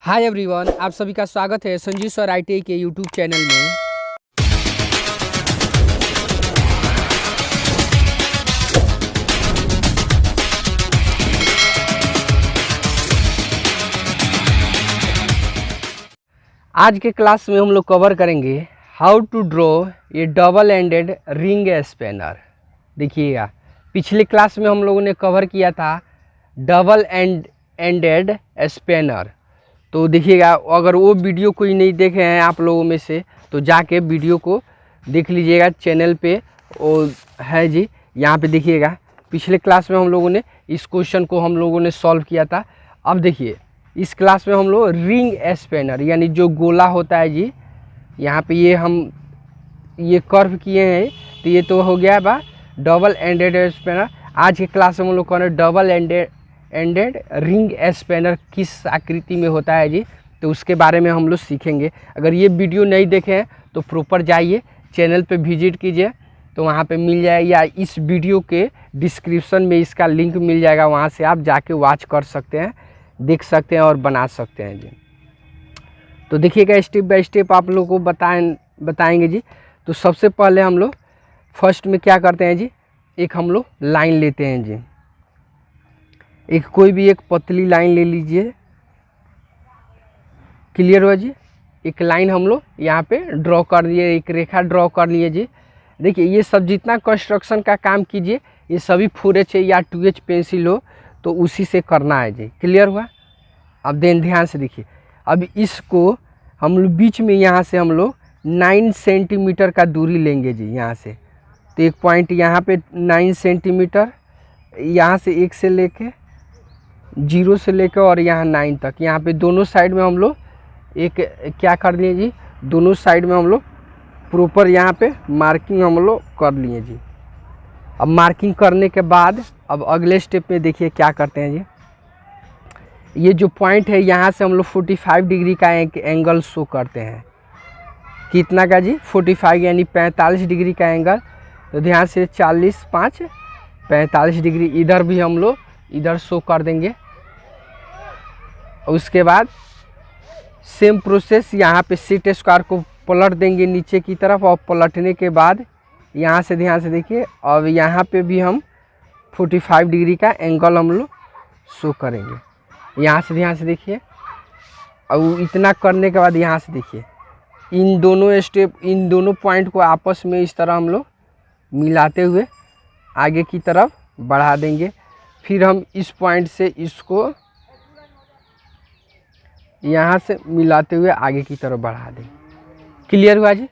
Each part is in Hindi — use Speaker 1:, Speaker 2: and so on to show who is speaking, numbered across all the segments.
Speaker 1: हाय एवरीवन, आप सभी का स्वागत है संजीव सर ITI के यूट्यूब चैनल में। आज के क्लास में हम लोग कवर करेंगे हाउ टू ड्रॉ ये डबल एंडेड रिंग स्पैनर। देखिएगा, पिछले क्लास में हम लोगों ने कवर किया था डबल एंडेड स्पैनर। तो देखिएगा, अगर वो वीडियो कोई नहीं देखे हैं आप लोगों में से तो जाके वीडियो को देख लीजिएगा, चैनल पे वो है जी। यहाँ पे देखिएगा, पिछले क्लास में हम लोगों ने इस क्वेश्चन को हम लोगों ने सॉल्व किया था। अब देखिए, इस क्लास में हम लोग रिंग स्पैनर यानी जो गोला होता है जी, यहाँ पे ये हम ये कर्व किए हैं, तो ये तो हो गया बा डबल एंडेड स्पैनर। आज के क्लास में हम लोग करें डबल एंडेड रिंग स्पैनर किस आकृति में होता है जी, तो उसके बारे में हम लोग सीखेंगे। अगर ये वीडियो नहीं देखे हैं तो प्रॉपर जाइए चैनल पे विजिट कीजिए, तो वहाँ पे मिल जाएगा, या इस वीडियो के डिस्क्रिप्शन में इसका लिंक मिल जाएगा, वहाँ से आप जाके वॉच कर सकते हैं, देख सकते हैं और बना सकते हैं जी। तो देखिएगा, स्टेप बाय स्टेप आप लोगों को बताएंगे जी। तो सबसे पहले हम लोग फर्स्ट में क्या करते हैं जी, एक हम लोग लाइन लेते हैं जी। एक कोई भी एक पतली लाइन ले लीजिए, क्लियर हुआ जी। एक लाइन हम लोग यहाँ पे ड्रॉ कर लिए, एक रेखा ड्रॉ कर लिए जी। देखिए, ये सब जितना कंस्ट्रक्शन का काम कीजिए, ये सभी 4H या 2H पेंसिल हो तो उसी से करना है जी, क्लियर हुआ। अब ध्यान से देखिए, अब इसको हम लोग बीच में यहाँ से हम लोग 9 सेंटीमीटर का दूरी लेंगे जी यहाँ से। तो एक पॉइंट यहाँ पे 9 सेंटीमीटर, यहाँ से 1 से लेके 0 से लेकर और यहाँ 9 तक, यहाँ पे दोनों साइड में हम लोग एक क्या कर लिए जी, दोनों साइड में हम लोग प्रॉपर यहाँ पे मार्किंग हम लोग कर लिए जी। अब मार्किंग करने के बाद अब अगले स्टेप में देखिए क्या करते हैं जी। ये जो पॉइंट है यहाँ से हम लोग 45 डिग्री का एक एंगल शो करते हैं। कितना का जी, 45 यानी 45 डिग्री का एंगल। तो ध्यान से 40 5 45 डिग्री इधर भी हम लोग इधर शो कर देंगे। उसके बाद सेम प्रोसेस यहाँ पे सेट स्क्वायर को पलट देंगे नीचे की तरफ, और पलटने के बाद यहाँ से ध्यान से देखिए, अब यहाँ पे भी हम 45 डिग्री का एंगल हम लोग शो करेंगे। यहाँ से ध्यान से देखिए, अब इतना करने के बाद यहाँ से देखिए, इन दोनों स्टेप, इन दोनों पॉइंट को आपस में इस तरह हम लोग मिलाते हुए आगे की तरफ बढ़ा देंगे। फिर हम इस पॉइंट से इसको यहाँ से मिलाते हुए आगे की तरफ बढ़ा देंगे, क्लियर हुआ जी।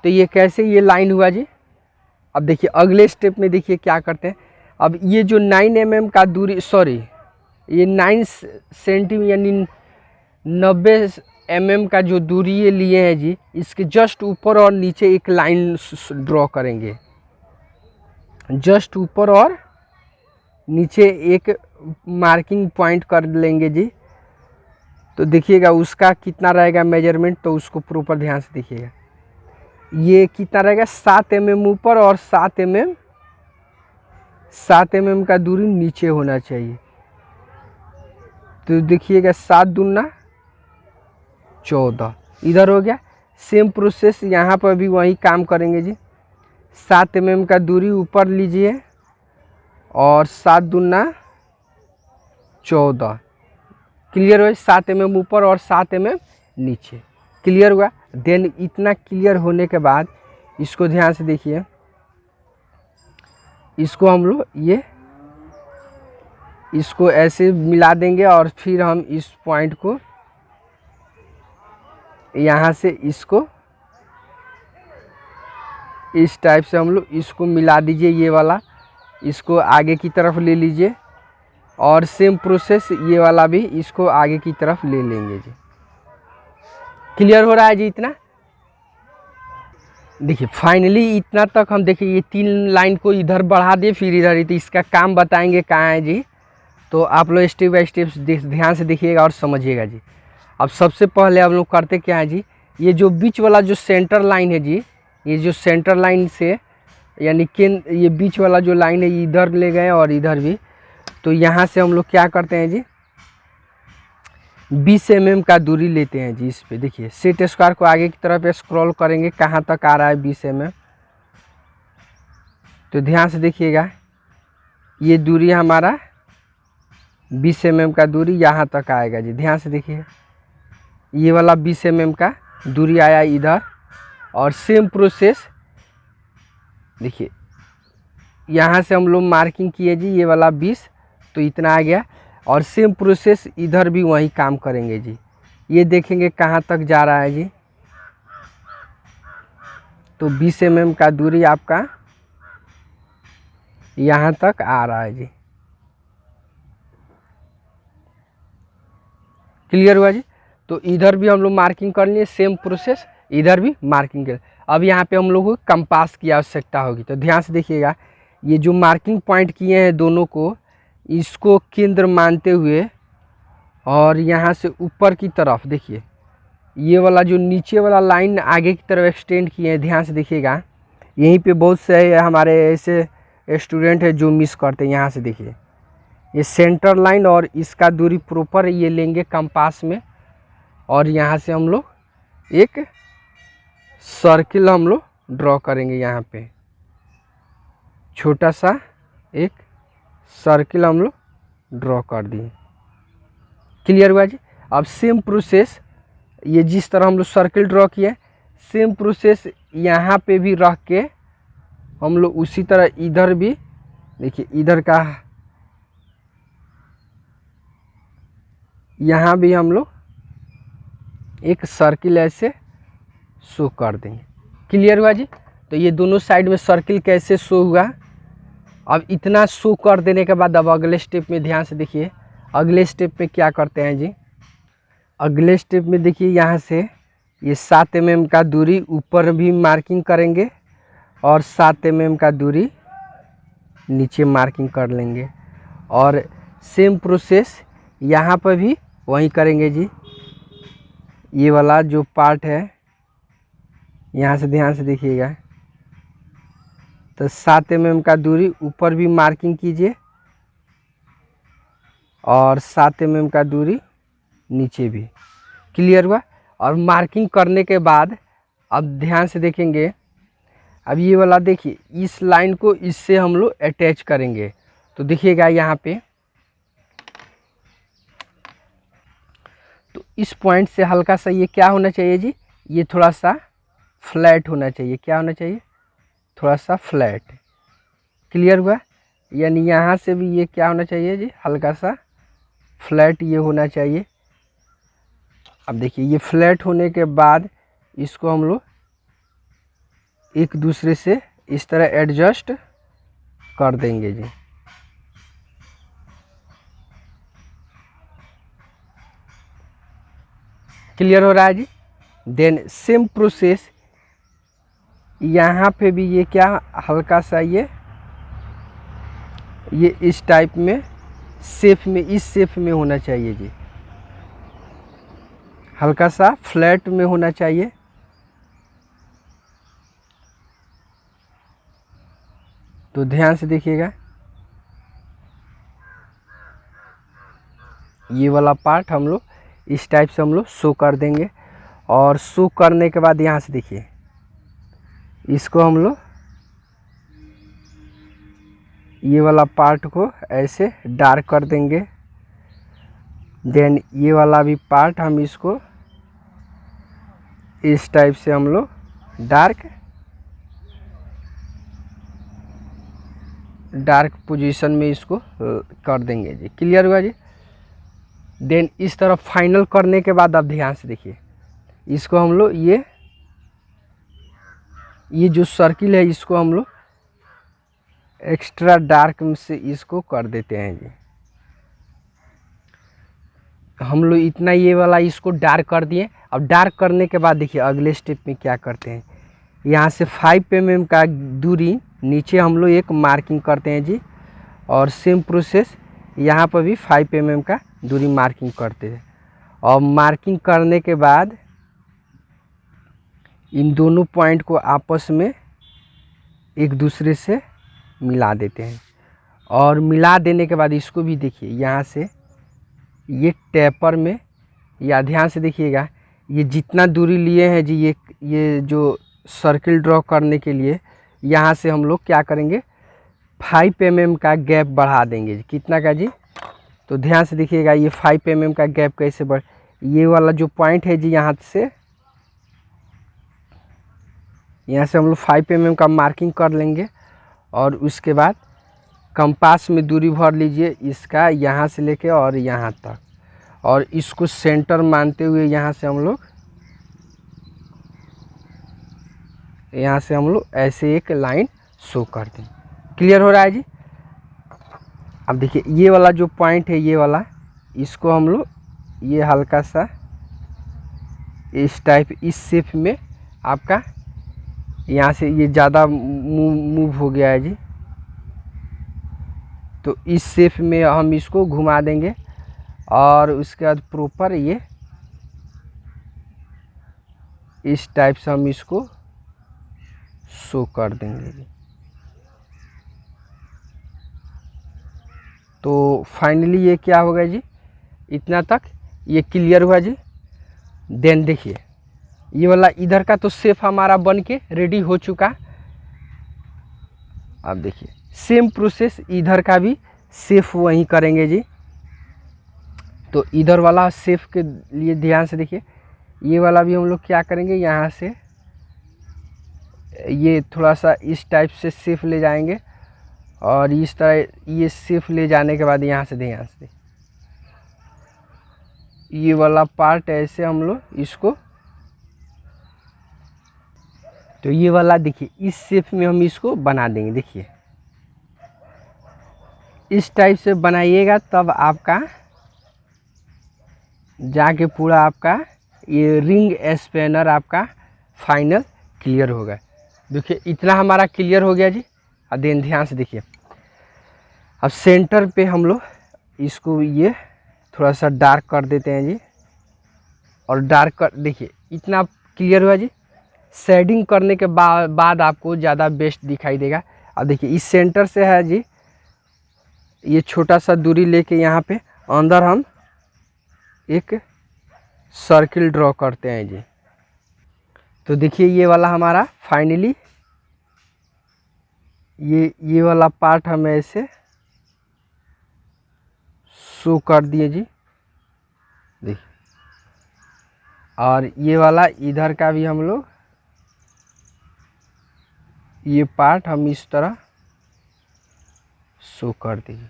Speaker 1: तो ये कैसे ये लाइन हुआ जी। अब देखिए अगले स्टेप में देखिए क्या करते हैं। अब ये जो 9 mm का दूरी, सॉरी ये 9 सेंटीमीटर यानी 90 mm का जो दूरी ये लिए हैं जी, इसके जस्ट ऊपर और नीचे एक लाइन ड्रॉ करेंगे। जस्ट ऊपर और नीचे एक मार्किंग पॉइंट कर लेंगे जी। तो देखिएगा उसका कितना रहेगा मेजरमेंट, तो उसको प्रॉपर ध्यान से देखिएगा। ये कितना रहेगा, 7 mm ऊपर और 7 mm का दूरी नीचे होना चाहिए। तो देखिएगा 7 दूना 14 इधर हो गया। सेम प्रोसेस यहाँ पर भी वही काम करेंगे जी। 7 mm का दूरी ऊपर लीजिए और 7 दूना 14, क्लियर हुआ। 7 mm ऊपर और 7 mm नीचे, क्लियर हुआ। देन इतना क्लियर होने के बाद इसको ध्यान से देखिए, इसको हम लोग ये इसको ऐसे मिला देंगे, और फिर हम इस पॉइंट को यहाँ से इसको इस टाइप से हम लोग इसको मिला दीजिए, ये वाला इसको आगे की तरफ ले लीजिए, और सेम प्रोसेस ये वाला भी इसको आगे की तरफ ले लेंगे जी। क्लियर हो रहा है जी इतना। देखिए फाइनली इतना तक हम देखिए, ये 3 लाइन को इधर बढ़ा दिए, फिर इधर, तो इसका काम बताएंगे कहाँ है जी। तो आप लोग स्टेप बाय स्टेप ध्यान से देखिएगा और समझिएगा जी। अब सबसे पहले हम लोग करते क्या है जी, ये जो बीच वाला जो सेंटर लाइन है जी, ये जो सेंटर लाइन से यानी ये बीच वाला जो लाइन है इधर ले गए और इधर भी। तो यहाँ से हम लोग क्या करते हैं जी, 20 mm का दूरी लेते हैं जी। इस पे देखिए सेट स्क्वायर को आगे की तरफ स्क्रॉल करेंगे, कहाँ तक आ रहा है 20 mm। तो ध्यान से देखिएगा, ये दूरी हमारा 20 mm का दूरी यहाँ तक आएगा जी। ध्यान से देखिए, ये वाला 20 mm का दूरी आया इधर। और सेम प्रोसेस देखिए, यहाँ से हम लोग मार्किंग किए जी, ये वाला 20, तो इतना आ गया। और सेम प्रोसेस इधर भी वही काम करेंगे जी। ये देखेंगे कहाँ तक जा रहा है जी। तो 20 mm का दूरी आपका यहाँ तक आ रहा है जी। क्लियर हुआ जी। तो इधर भी हम लोग मार्किंग कर लिए, सेम प्रोसेस इधर भी मार्किंग कर। अब यहाँ पे हम लोग को कंपास की आवश्यकता होगी। तो ध्यान से देखिएगा, ये जो मार्किंग पॉइंट किए हैं दोनों को, इसको केंद्र मानते हुए और यहाँ से ऊपर की तरफ देखिए, ये वाला जो नीचे वाला लाइन आगे की तरफ एक्सटेंड किए हैं। ध्यान से देखिएगा, यहीं पे बहुत से हमारे ऐसे स्टूडेंट हैं जो मिस करते हैं। यहाँ से देखिए, ये सेंटर लाइन और इसका दूरी प्रॉपर ये लेंगे कंपास में, और यहाँ से हम लोग एक सर्किल हम लोग ड्रॉ करेंगे। यहाँ पे छोटा सा एक सर्किल हम लोग ड्रॉ कर दिए। क्लियर हुआ जी। अब सेम प्रोसेस, ये जिस तरह हम लोग सर्किल ड्रॉ किए, सेम प्रोसेस यहाँ पे भी रख के हम लोग उसी तरह इधर भी देखिए, इधर का यहाँ भी हम लोग एक सर्किल ऐसे शो कर देंगे। क्लियर हुआ जी। तो ये दोनों साइड में सर्किल कैसे शो हुआ। अब इतना शो कर देने के बाद अब अगले स्टेप में ध्यान से देखिए, अगले स्टेप में क्या करते हैं जी। अगले स्टेप में देखिए, यहाँ से ये 7 mm का दूरी ऊपर भी मार्किंग करेंगे और 7 mm का दूरी नीचे मार्किंग कर लेंगे। और सेम प्रोसेस यहाँ पर भी वही करेंगे जी। ये वाला जो पार्ट है, यहाँ से ध्यान से देखिएगा, तो 7 mm का दूरी ऊपर भी मार्किंग कीजिए और 7 mm का दूरी नीचे भी। क्लियर हुआ। और मार्किंग करने के बाद अब ध्यान से देखेंगे, अब ये वाला देखिए, इस लाइन को इससे हम लोग अटैच करेंगे। तो देखिएगा यहाँ पे, तो इस पॉइंट से हल्का सा ये क्या होना चाहिए जी, ये थोड़ा सा फ्लैट होना चाहिए। क्या होना चाहिए, थोड़ा सा फ्लैट। क्लियर हुआ। यानी यहाँ से भी ये क्या होना चाहिए जी, हल्का सा फ्लैट ये होना चाहिए। अब देखिए, ये फ्लैट होने के बाद इसको हम लोग एक दूसरे से इस तरह एडजस्ट कर देंगे जी। क्लियर हो रहा है जी। देन सेम प्रोसेस यहाँ पे भी ये क्या हल्का सा ये इस टाइप में शेप में, इस शेप में होना चाहिए जी, हल्का सा फ्लैट में होना चाहिए। तो ध्यान से देखिएगा, ये वाला पार्ट हम लोग इस टाइप से हम लोग शो कर देंगे। और शो करने के बाद यहाँ से देखिए, इसको हम लोग ये वाला पार्ट को ऐसे डार्क कर देंगे। देन ये वाला भी पार्ट हम इसको इस टाइप से हम लोग डार्क पोजीशन में इसको कर देंगे जी। क्लियर हुआ जी। देन इस तरफ फाइनल करने के बाद अब ध्यान से देखिए, इसको हम लोग ये जो सर्किल है इसको हम लोग एक्स्ट्रा डार्क से इसको कर देते हैं जी। हम लोग इतना ये वाला इसको डार्क कर दिए। अब डार्क करने के बाद देखिए अगले स्टेप में क्या करते हैं, यहाँ से 5 mm का दूरी नीचे हम लोग एक मार्किंग करते हैं जी। और सेम प्रोसेस यहाँ पर भी 5 mm का दूरी मार्किंग करते हैं। और मार्किंग करने के बाद इन दोनों पॉइंट को आपस में एक दूसरे से मिला देते हैं। और मिला देने के बाद इसको भी देखिए, यहाँ से ये टेपर में या ध्यान से देखिएगा, ये जितना दूरी लिए हैं जी, ये जो सर्किल ड्रॉ करने के लिए यहाँ से हम लोग क्या करेंगे, 5 mm का गैप बढ़ा देंगे जी। कितना का जी, तो ध्यान से देखिएगा, ये 5 mm का गैप कैसे बढ़, ये वाला जो पॉइंट है जी, यहाँ से हम लोग 5 mm का मार्किंग कर लेंगे और उसके बाद कंपास में दूरी भर लीजिए इसका, यहाँ से लेके और यहाँ तक, और इसको सेंटर मानते हुए यहाँ से हम लोग ऐसे एक लाइन शो कर दें। क्लियर हो रहा है जी। अब देखिए ये वाला जो पॉइंट है, ये वाला, इसको हम लोग ये हल्का सा इस टाइप, इस शेप में आपका यहाँ से ये ज़्यादा मूव हो गया है जी, तो इस शेप में हम इसको घुमा देंगे और उसके बाद प्रॉपर ये इस टाइप से हम इसको शो कर देंगे जी। तो फाइनली ये क्या होगा जी, इतना तक ये क्लियर हुआ जी। देन देखिए ये वाला इधर का तो शेप हमारा बन के रेडी हो चुका। अब देखिए सेम प्रोसेस इधर का भी शेप वहीं करेंगे जी। तो इधर वाला शेप के लिए ध्यान से देखिए, ये वाला भी हम लोग क्या करेंगे, यहाँ से ये थोड़ा सा इस टाइप से शेप ले जाएंगे और इस तरह ये शेप ले जाने के बाद यहाँ से ध्यान से ये वाला पार्ट ऐसे हम लोग इसको, तो ये वाला देखिए इस शेप में हम इसको बना देंगे। देखिए इस टाइप से बनाइएगा, तब आपका जाके पूरा आपका ये रिंग स्पैनर आपका फाइनल क्लियर होगा। देखिए इतना हमारा क्लियर हो गया जी। अब देन ध्यान से देखिए, अब सेंटर पे हम लोग इसको ये थोड़ा सा डार्क कर देते हैं जी, और डार्क कर, देखिए इतना क्लियर हुआ जी। शेडिंग करने के बाद आपको ज़्यादा बेस्ट दिखाई देगा। अब देखिए इस सेंटर से है जी, ये छोटा सा दूरी लेके यहाँ पे अंदर हम एक सर्किल ड्रॉ करते हैं जी। तो देखिए ये वाला हमारा फाइनली ये वाला पार्ट हम ऐसे शो कर दिए जी। देखिए और ये वाला इधर का भी हम लोग ये पार्ट हम इस तरह शो कर दीजिए।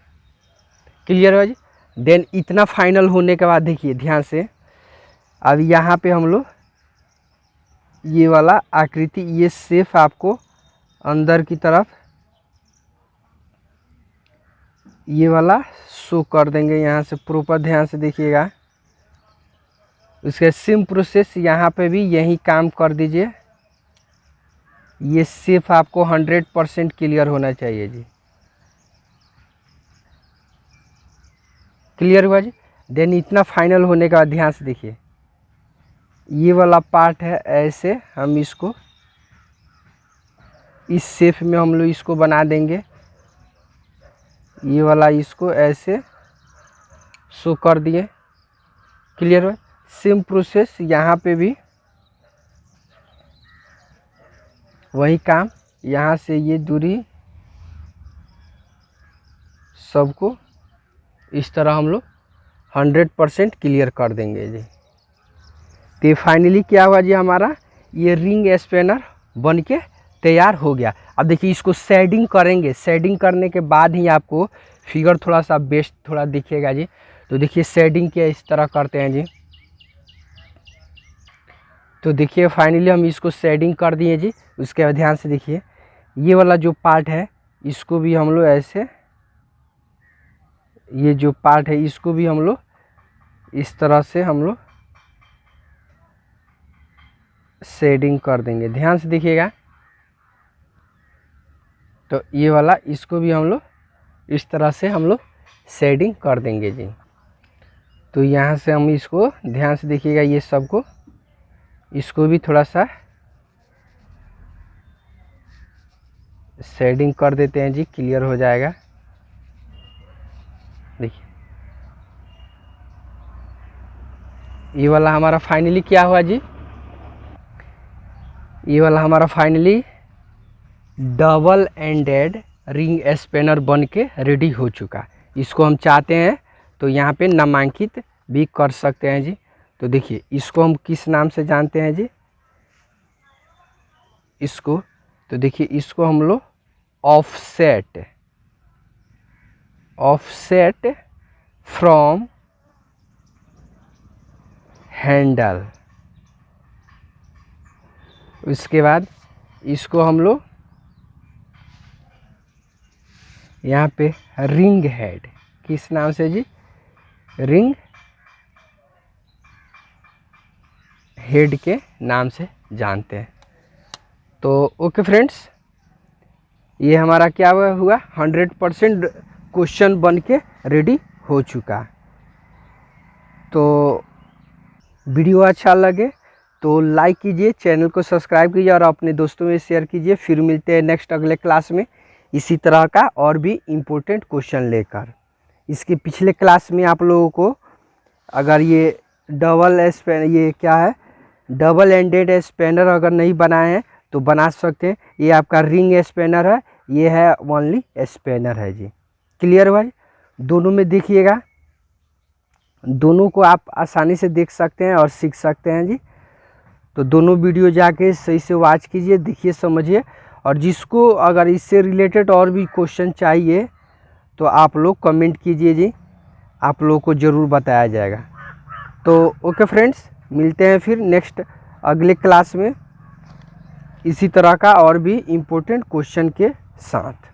Speaker 1: क्लियर है जी। देन इतना फाइनल होने के बाद देखिए ध्यान से, अब यहाँ पे हम लोग ये वाला आकृति, ये शेप आपको अंदर की तरफ ये वाला शो कर देंगे यहाँ से। प्रॉपर ध्यान से देखिएगा, उसके सेम प्रोसेस यहाँ पे भी यही काम कर दीजिए। ये शेप आपको 100% क्लियर होना चाहिए जी। क्लियर हुआ जी। देन इतना फाइनल होने के बाद ध्यान से देखिए, ये वाला पार्ट है ऐसे हम इसको इस शेप में हम लोग इसको बना देंगे। ये वाला इसको ऐसे शो कर दिए। क्लियर हुआ। सेम प्रोसेस यहाँ पे भी वही काम, यहाँ से ये दूरी सबको इस तरह हम लोग 100% क्लियर कर देंगे जी। तो फाइनली क्या हुआ जी, हमारा ये रिंग स्पैनर बन के तैयार हो गया। अब देखिए इसको शेडिंग करेंगे, शेडिंग करने के बाद ही आपको फिगर थोड़ा सा बेस्ट थोड़ा दिखेगा जी। तो देखिए शेडिंग के इस तरह करते हैं जी। तो देखिए फाइनली हम इसको शेडिंग कर दिए जी। उसके बाद ध्यान से देखिए, ये वाला जो पार्ट है इसको भी हम लोग ऐसे, ये जो पार्ट है इसको भी हम लोग इस तरह से हम लोग शेडिंग कर देंगे। ध्यान से देखिएगा। तो ये वाला इसको भी हम लोग इस तरह से हम लोग शेडिंग कर देंगे जी। तो यहाँ से हम इसको ध्यान से देखिएगा, ये सबको इसको भी थोड़ा सा शेडिंग कर देते हैं जी, क्लियर हो जाएगा। देखिए ये वाला हमारा फाइनली क्या हुआ जी, ये वाला हमारा finally double ended ring spanner बन के रेडी हो चुका। इसको हम चाहते हैं तो यहाँ पे नामांकित भी कर सकते हैं जी। तो देखिए इसको हम किस नाम से जानते हैं जी, इसको तो देखिए इसको हम लोग ऑफसेट फ्रॉम हैंडल। उसके बाद इसको हम लोग यहाँ पे रिंग हेड, किस नाम से जी, रिंग हेड के नाम से जानते हैं। तो ओके फ्रेंड्स, ये हमारा क्या हुआ 100% क्वेश्चन बन के रेडी हो चुका। तो वीडियो अच्छा लगे तो लाइक कीजिए, चैनल को सब्सक्राइब कीजिए और अपने दोस्तों में शेयर कीजिए। फिर मिलते हैं नेक्स्ट अगले क्लास में इसी तरह का और भी इम्पोर्टेंट क्वेश्चन लेकर। इसके पिछले क्लास में आप लोगों को अगर ये डबल एंडेड स्पेनर अगर नहीं बनाए हैं तो बना सकते हैं। ये आपका रिंग स्पेनर है, ये है ओनली स्पेनर है जी। क्लियर भाई, दोनों में देखिएगा, दोनों को आप आसानी से देख सकते हैं और सीख सकते हैं जी। तो दोनों वीडियो जाके सही से वॉच कीजिए, देखिए, समझिए। और जिसको अगर इससे रिलेटेड और भी क्वेश्चन चाहिए तो आप लोग कमेंट कीजिए जी, आप लोगों को ज़रूर बताया जाएगा। तो ओके फ्रेंड्स, मिलते हैं फिर नेक्स्ट अगले क्लास में इसी तरह का और भी इम्पोर्टेंट क्वेश्चन के साथ।